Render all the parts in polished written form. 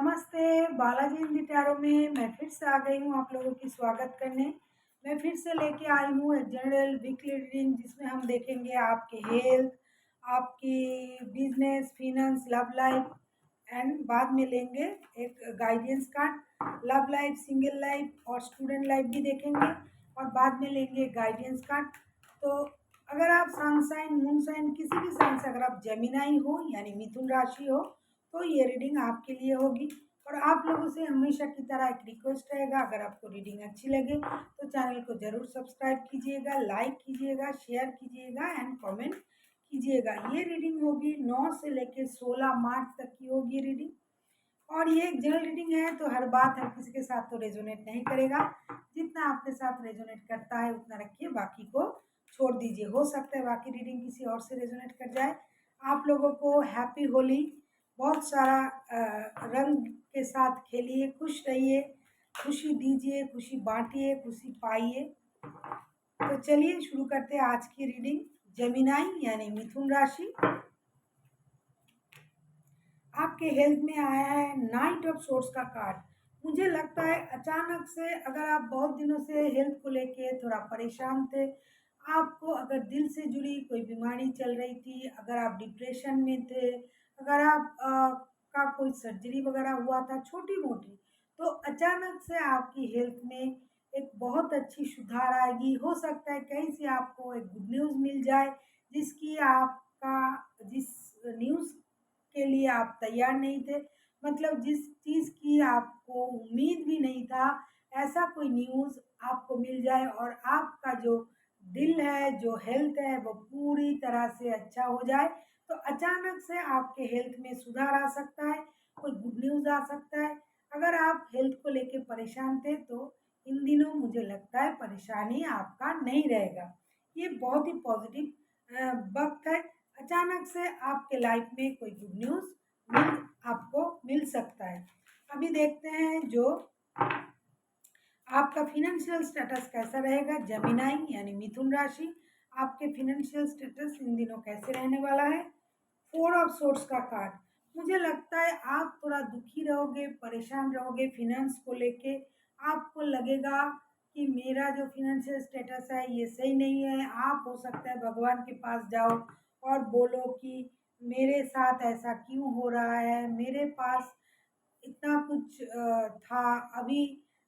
नमस्ते, बालाजी हिंदी टैरो में मैं फिर से आ गई हूँ आप लोगों की स्वागत करने। मैं फिर से लेके आई हूँ एक जनरल वीकली रीडिंग जिसमें हम देखेंगे आपके हेल्थ, आपकी business, finance, love life and बाद में लेंगे एक guidance card. Love life, single life और स्टूडेंट लाइफ भी देखेंगे और बाद में लेंगे गाइडेंस कार्ड। तो अगर आप सन साइन, मून साइन, किसी भी साइन से अगर आप जेमिनाई हो यानी मिथुन राशि हो तो ये रीडिंग आपके लिए होगी। और आप लोगों से हमेशा की तरह एक रिक्वेस्ट रहेगा, अगर आपको रीडिंग अच्छी लगे तो चैनल को ज़रूर सब्सक्राइब कीजिएगा, लाइक कीजिएगा, शेयर कीजिएगा एंड कमेंट कीजिएगा। ये रीडिंग होगी 9 से लेकर 16 मार्च तक की होगी रीडिंग। और ये एक जनरल रीडिंग है तो हर बात हर किसी के साथ तो रेजोनेट नहीं करेगा। जितना आपके साथ रेजोनेट करता है उतना रखिए, बाकी को छोड़ दीजिए। हो सकता है बाकी रीडिंग किसी और से रेजोनेट कर जाए। आप लोगों को हैप्पी होली। बहुत सारा रंग के साथ खेलिए, खुश रहिए, खुशी दीजिए, खुशी बांटिए, खुशी पाइए। तो चलिए शुरू करते हैं आज की रीडिंग। जेमिनाई यानी मिथुन राशि, आपके हेल्थ में आया है नाइट ऑफ सोर्स का कार्ड। मुझे लगता है अचानक से अगर आप बहुत दिनों से हेल्थ को लेके थोड़ा परेशान थे, आपको अगर दिल से जुड़ी कोई बीमारी चल रही थी, अगर आप डिप्रेशन में थे, अगर आप का कोई सर्जरी वगैरह हुआ था छोटी मोटी, तो अचानक से आपकी हेल्थ में एक बहुत अच्छी सुधार आएगी। हो सकता है कहीं से आपको एक गुड न्यूज़ मिल जाए जिसकी आपका जिस न्यूज़ के लिए आप तैयार नहीं थे, मतलब जिस चीज़ की आपको उम्मीद भी नहीं था, ऐसा कोई न्यूज़ आपको मिल जाए और आपका जो दिल है, जो हेल्थ है, वो पूरी तरह से अच्छा हो जाए। तो अचानक से आपके हेल्थ में सुधार आ सकता है, कोई गुड न्यूज़ आ सकता है। अगर आप हेल्थ को लेके परेशान थे तो इन दिनों मुझे लगता है परेशानी आपका नहीं रहेगा। ये बहुत ही पॉजिटिव वक्त है। अचानक से आपके लाइफ में कोई गुड न्यूज़ मिल आपको मिल सकता है। अभी देखते हैं जो आपका फिनेंशियल स्टेटस कैसा रहेगा। जेमिनाई यानी मिथुन राशि, आपके फिनेंशियल स्टेटस इन दिनों कैसे रहने वाला है। 4 ऑफ सोर्स का कार्ड, मुझे लगता है आप थोड़ा दुखी रहोगे, परेशान रहोगे फिनेंस को लेके। आपको लगेगा कि मेरा जो फिनेंशियल स्टेटस है ये सही नहीं है। आप हो सकता है भगवान के पास जाओ और बोलो कि मेरे साथ ऐसा क्यों हो रहा है, मेरे पास इतना कुछ था, अभी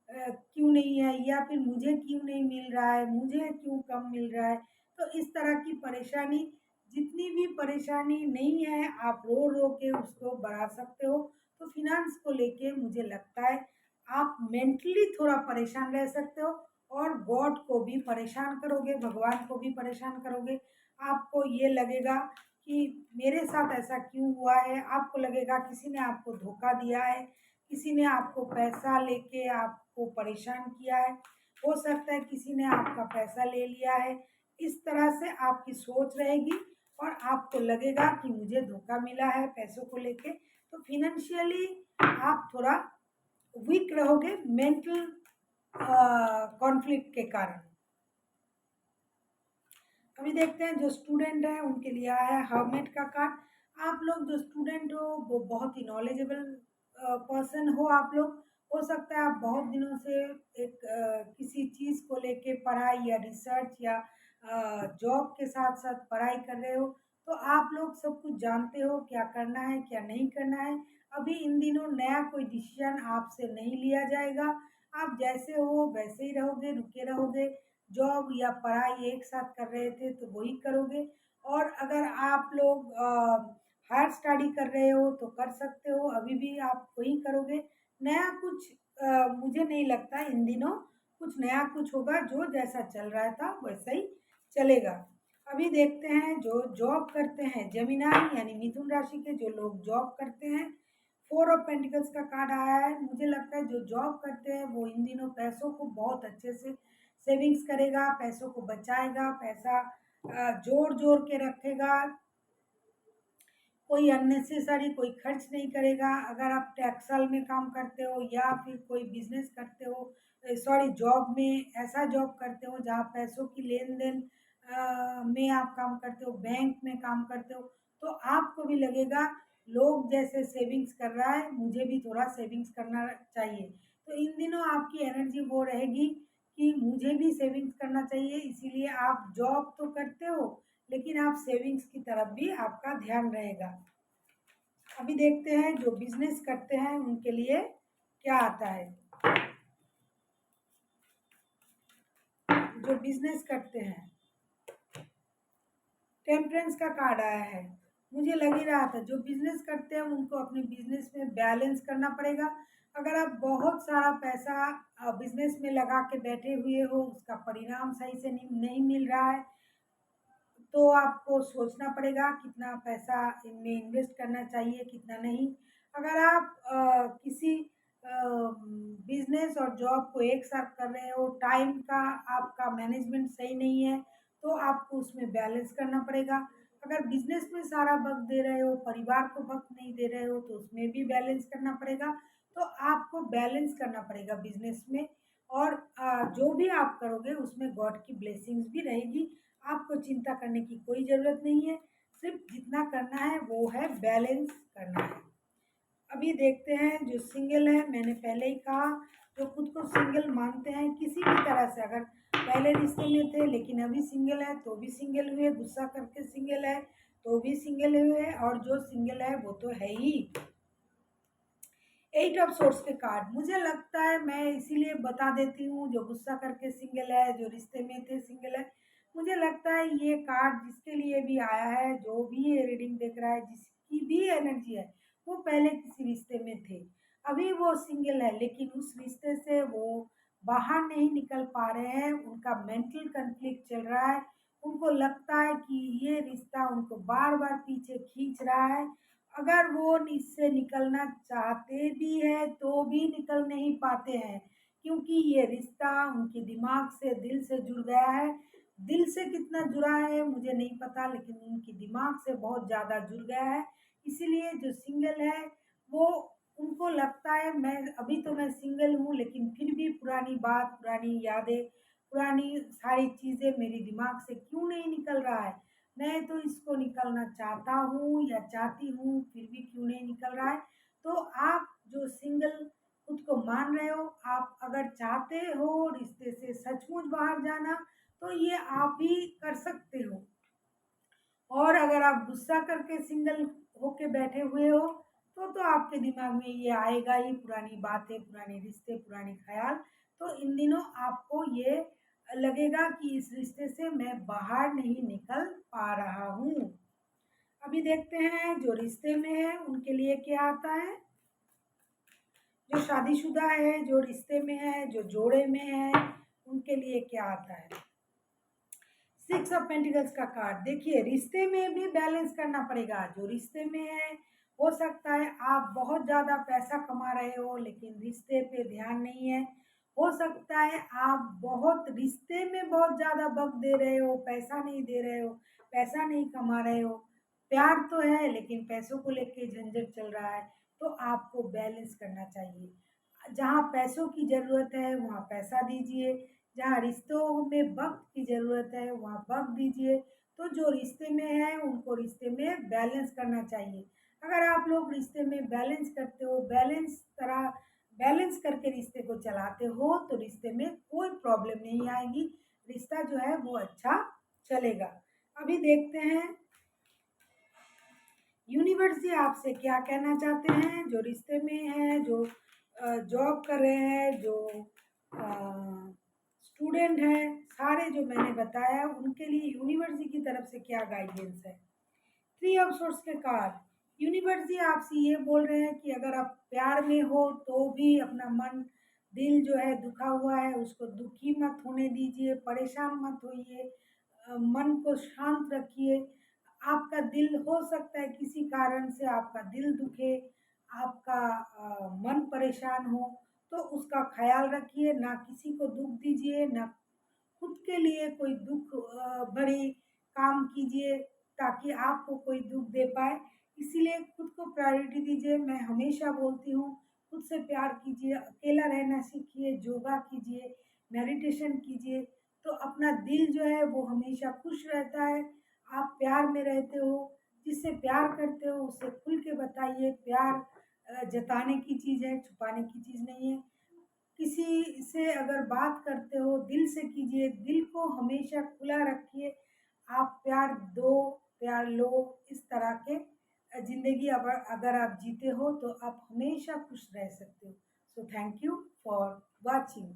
क्यों नहीं है, या फिर मुझे क्यों नहीं मिल रहा है, मुझे क्यों कम मिल रहा है। तो इस तरह की परेशानी, जितनी भी परेशानी नहीं है आप रो रो के उसको बढ़ा सकते हो। तो फिनांस को लेके मुझे लगता है आप मेंटली थोड़ा परेशान रह सकते हो और गॉड को भी परेशान करोगे, भगवान को भी परेशान करोगे। आपको ये लगेगा कि मेरे साथ ऐसा क्यों हुआ है, आपको लगेगा किसी ने आपको धोखा दिया है, किसी ने आपको पैसा लेके आपको परेशान किया है, हो सकता है किसी ने आपका पैसा ले लिया है। इस तरह से आपकी सोच रहेगी और आपको लगेगा कि मुझे धोखा मिला है पैसों को लेके। तो फिनेंशियली आप थोड़ा वीक रहोगे मेंटल कॉन्फ्लिक्ट के कारण। अभी देखते हैं जो स्टूडेंट है उनके लिए आया है हर्मिट का कार्ड। आप लोग जो स्टूडेंट हो वो बहुत ही नॉलेजेबल पर्सन हो। आप लोग, हो सकता है आप बहुत दिनों से एक किसी चीज़ को लेके पढ़ाई या रिसर्च या जॉब के साथ साथ पढ़ाई कर रहे हो, तो आप लोग सब कुछ जानते हो क्या करना है क्या नहीं करना है। अभी इन दिनों नया कोई डिसीजन आपसे नहीं लिया जाएगा। आप जैसे हो वैसे ही रहोगे, रुके रहोगे। जॉब या पढ़ाई एक साथ कर रहे थे तो वही करोगे। और अगर आप लोग हायर स्टडी कर रहे हो तो कर सकते हो, अभी भी आप वही करोगे। नया कुछ मुझे नहीं लगता इन दिनों कुछ नया कुछ होगा, जो जैसा चल रहा था वैसा ही चलेगा। अभी देखते हैं जो जॉब करते हैं, जेमिनाई यानी मिथुन राशि के जो लोग जॉब करते हैं, 4 ऑफ पेंटिकल्स का कार्ड आया है। मुझे लगता है जो जॉब करते हैं वो इन दिनों पैसों को बहुत अच्छे से सेविंग्स करेगा, पैसों को बचाएगा, पैसा जोड़ जोड़ के रखेगा, कोई अननेसेसरी कोई खर्च नहीं करेगा। अगर आप टेक्सटाइल में काम करते हो या फिर कोई बिजनेस करते हो, सॉरी जॉब में, ऐसा जॉब करते हो जहाँ पैसों की लेन देन में आप काम करते हो, बैंक में काम करते हो, तो आपको भी लगेगा लोग जैसे सेविंग्स कर रहा है, मुझे भी थोड़ा सेविंग्स करना चाहिए। तो इन दिनों आपकी एनर्जी वो रहेगी कि मुझे भी सेविंग्स करना चाहिए, इसीलिए आप जॉब तो करते हो, लेकिन आप सेविंग्स की तरफ भी आपका ध्यान रहेगा। अभी देखते हैं जो बिजनेस करते हैं उनके लिए क्या आता है। जो बिजनेस करते हैं, टेम्परेंस का कार्ड आया है। मुझे लग ही रहा था जो बिजनेस करते हैं उनको अपने बिजनेस में बैलेंस करना पड़ेगा। अगर आप बहुत सारा पैसा बिजनेस में लगा के बैठे हुए हो, उसका परिणाम सही से नहीं मिल रहा है, तो आपको सोचना पड़ेगा कितना पैसा इनमें इन्वेस्ट करना चाहिए, कितना नहीं। अगर आप किसी बिजनेस और जॉब को एक साथ कर रहे हो, टाइम का आपका मैनेजमेंट सही नहीं है, तो आपको उसमें बैलेंस करना पड़ेगा। अगर बिजनेस में सारा वक्त दे रहे हो, परिवार को वक्त नहीं दे रहे हो, तो उसमें भी बैलेंस करना पड़ेगा। तो आपको बैलेंस करना पड़ेगा बिजनेस में। और जो भी आप करोगे उसमें गॉड की ब्लेसिंग्स भी रहेगी। आपको चिंता करने की कोई ज़रूरत नहीं है, सिर्फ जितना करना है वो है बैलेंस करना है। अभी देखते हैं जो सिंगल है, मैंने पहले ही कहा, जो खुद को सिंगल मानते हैं किसी भी तरह से, अगर पहले रिश्ते में थे लेकिन अभी सिंगल है तो भी सिंगल हुए, गुस्सा करके सिंगल है तो भी सिंगल हुए, और जो सिंगल है वो तो है ही। 8 ऑफ सोर्स के कार्ड, मुझे लगता है मैं इसीलिए बता देती हूँ, जो गुस्सा करके सिंगल है, जो रिश्ते में थे सिंगल है, मुझे लगता है ये कार्ड जिसके लिए भी आया है, जो भी ये रीडिंग देख रहा है, जिसकी भी एनर्जी है, वो पहले किसी रिश्ते में थे, अभी वो सिंगल है, लेकिन उस रिश्ते से वो बाहर नहीं निकल पा रहे हैं, उनका मेंटल कन्फ्लिक्ट चल रहा है। उनको लगता है कि ये रिश्ता उनको बार बार पीछे खींच रहा है। अगर वो इससे निकलना चाहते भी हैं तो भी निकल नहीं पाते हैं, क्योंकि ये रिश्ता उनके दिमाग से, दिल से जुड़ गया है। दिल से कितना जुड़ा है मुझे नहीं पता, लेकिन उनके दिमाग से बहुत ज़्यादा जुड़ गया है। इसीलिए जो सिंगल है वो, उनको लगता है मैं अभी तो मैं सिंगल हूँ, लेकिन फिर भी पुरानी बात, पुरानी यादें, पुरानी सारी चीज़ें मेरे दिमाग से क्यों नहीं निकल रहा है। मैं तो इसको निकलना चाहता हूँ या चाहती हूँ, फिर भी क्यों नहीं निकल रहा है। तो आप जो सिंगल खुद को मान रहे हो, आप अगर चाहते हो रिश्ते से सचमुच बाहर जाना, तो ये आप ही कर सकते हो। और अगर आप गुस्सा करके सिंगल होके बैठे हुए हो, तो आपके दिमाग में ये आएगा ही, पुरानी बातें, पुराने रिश्ते, पुराने ख्याल। तो इन दिनों आपको ये लगेगा कि इस रिश्ते से मैं बाहर नहीं निकल पा रहा हूँ। अभी देखते हैं जो रिश्ते में है उनके लिए क्या आता है। जो शादीशुदा है, जो रिश्ते में है, जो जोड़े में है, उनके लिए क्या आता है। 6 ऑफ पेंटिकल्स का कार्ड, देखिए रिश्ते में भी बैलेंस करना पड़ेगा। जो रिश्ते में है, हो सकता है आप बहुत ज़्यादा पैसा कमा रहे हो लेकिन रिश्ते पे ध्यान नहीं है। हो सकता है आप बहुत रिश्ते में बहुत ज़्यादा वक़्त दे रहे हो, पैसा नहीं दे रहे हो, पैसा नहीं कमा रहे हो। प्यार तो है लेकिन पैसों को लेके झंझट चल रहा है, तो आपको बैलेंस करना चाहिए। जहाँ पैसों की ज़रूरत है वहाँ पैसा दीजिए, जहाँ रिश्तों में वक़्त की ज़रूरत है वहाँ वक़्त दीजिए। तो जो रिश्ते में है उनको रिश्ते में बैलेंस करना चाहिए। अगर आप लोग रिश्ते में बैलेंस करते हो, बैलेंस करके रिश्ते को चलाते हो, तो रिश्ते में कोई प्रॉब्लम नहीं आएगी, रिश्ता जो है वो अच्छा चलेगा। अभी देखते हैं यूनिवर्स जी आपसे क्या कहना चाहते हैं। जो रिश्ते में है, जो जॉब कर रहे हैं, जो स्टूडेंट हैं, सारे जो मैंने बताया उनके लिए यूनिवर्स जी की तरफ से क्या गाइडेंस है। 3 ऑफ सोर्स के कार्ड, यूनिवर्स जी आपसे ये बोल रहे हैं कि अगर आप प्यार में हो तो भी अपना मन, दिल जो है दुखा हुआ है उसको दुखी मत होने दीजिए, परेशान मत होइए, मन को शांत रखिए। आपका दिल, हो सकता है किसी कारण से आपका दिल दुखे, आपका मन परेशान हो, तो उसका ख्याल रखिए, ना किसी को दुख दीजिए, ना खुद के लिए कोई दुख भरी काम कीजिए ताकि आपको कोई दुख दे पाए। इसीलिए खुद को प्रायोरिटी दीजिए। मैं हमेशा बोलती हूँ खुद से प्यार कीजिए, अकेला रहना सीखिए, योगा कीजिए, मेडिटेशन कीजिए, तो अपना दिल जो है वो हमेशा खुश रहता है। आप प्यार में रहते हो, जिससे प्यार करते हो उसे खुल के बताइए। प्यार जताने की चीज़ है, छुपाने की चीज़ नहीं है। किसी से अगर बात करते हो दिल से कीजिए, दिल को हमेशा खुला रखिए। आप प्यार दो, प्यार लो, इस तरह के ज़िंदगी अगर अगर आप जीते हो तो आप हमेशा खुश रह सकते हो। So thank you for watching.